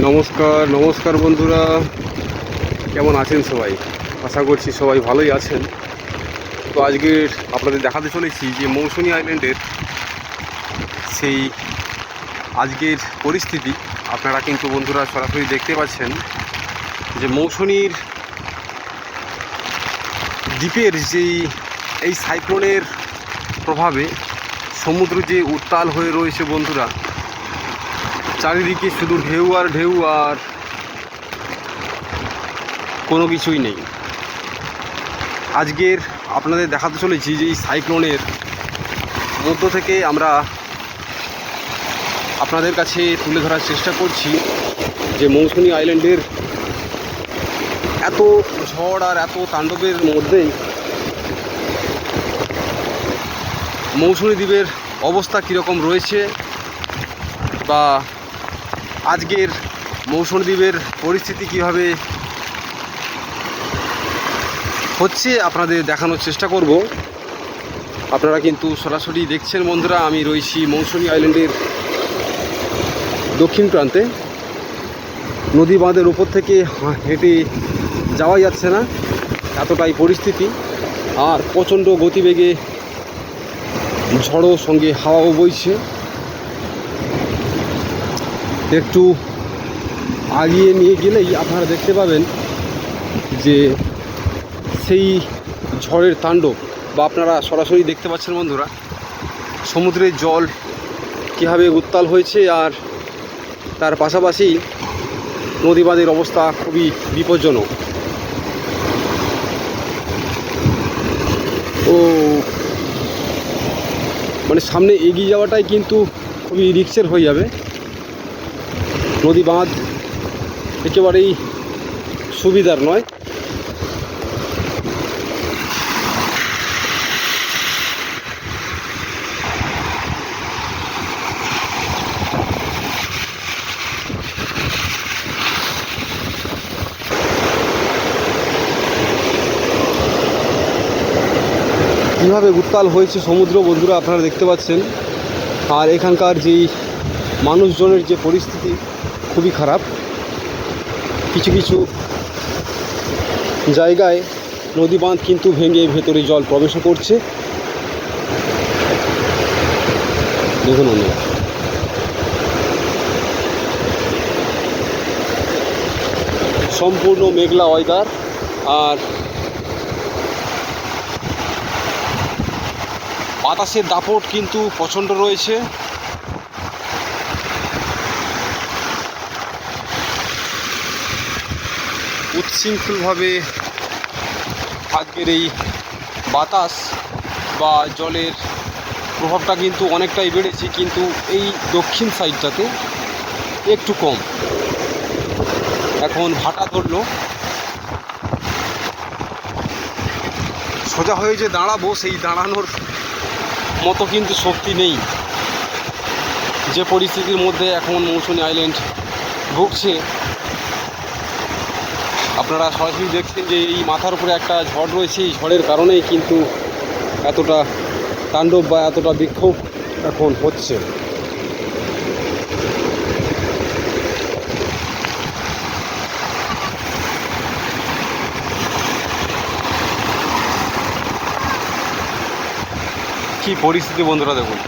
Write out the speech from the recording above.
নমস্কার বন্ধুরা, কেমন আছেন সবাই? আশা করছি সবাই ভালোই আছেন। তো আজকের আপনাদের দেখাতে চলেছি যে মৌসুনী আইল্যান্ডের সেই আজকের পরিস্থিতি। আপনারা কিন্তু বন্ধুরা সরাসরি দেখতে পাচ্ছেন যে মৌসুনীর দ্বীপের এই সাইক্লোনের প্রভাবে সমুদ্র যে উত্তাল হয়ে রয়েছে বন্ধুরা, চারিদিকে শুধু ঢেউ আর ঢেউ, আর কোনো কিছুই নেই। আজকের আপনাদের দেখাতে চলেছি যে এই সাইক্লোনের মধ্য থেকে আমরা আপনাদের কাছে তুলে ধরার চেষ্টা করছি যে মৌসুনী আইল্যান্ডের এত ঝড় আর এত তাণ্ডবের মধ্যেই মৌসুনী দ্বীপের অবস্থা কীরকম রয়েছে, বা আজকের মৌসুনী দ্বীপের পরিস্থিতি কীভাবে হচ্ছে আপনাদের দেখানোর চেষ্টা করব। আপনারা কিন্তু সরাসরি দেখছেন বন্ধুরা, আমি রয়েছি মৌসুনী আইল্যান্ডের দক্ষিণ প্রান্তে। নদী বাঁধের উপর থেকে হেঁটে যাওয়া যাচ্ছে না, এতটাই পরিস্থিতি। আর প্রচণ্ড গতিবেগে ঝড়ো সঙ্গে হাওয়াও বইছে। একটু আগিয়ে নিয়ে গেলেই আপনারা দেখতে পাবেন যে সেই ঝড়ের তাণ্ডব, বা আপনারা সরাসরি দেখতে পাচ্ছেন বন্ধুরা সমুদ্রের জল কীভাবে উত্তাল হয়েছে, আর তার পাশাপাশি নদী বাঁধের অবস্থা খুবই বিপজ্জনক। ও মানে সামনে এগিয়ে যাওয়াটাই কিন্তু খুবই রিস্কের হয়ে যাবে। নদী বাঁধ একেবারেই সুবিধার নয়। কীভাবে উত্তাল হয়েছে সমুদ্র বন্ধুরা আপনারা দেখতে পাচ্ছেন। আর এখানকার যেই মানুষজনের যে পরিস্থিতি খুবই খারাপ। কিছু কিছু জায়গায় নদী বাঁধ কিন্তু ভেঙে ভেতরে জল প্রবেশ করছে। দেখুন বন্ধুরা, সম্পূর্ণ মেঘলা ওয়েদার, আর বাতাসের দাপট কিন্তু প্রচণ্ড রয়েছে। উচ্ছৃঙ্খলভাবে আজকের এই বাতাস বা জলের প্রভাবটা কিন্তু অনেকটাই বেড়েছে, কিন্তু এই দক্ষিণ সাইডটাতে একটু কম। এখন ভাটা ধরলো, সোজা হয়ে যে দাঁড়াবো সেই দাঁড়ানোর মতো কিন্তু শক্তি নেই। যে পরিস্থিতির মধ্যে এখন মৌসুনী আইল্যান্ড ভুগছে, আপনারা সরাসরি দেখছেন যে এই মাথার উপরে একটা ঝড় রয়েছে। এই ঝড়ের কারণেই কিন্তু এতটা তাণ্ডব বা এতটা বিক্ষোভ এখন হচ্ছে। কি পরিস্থিতি বন্ধুরা দেখুন।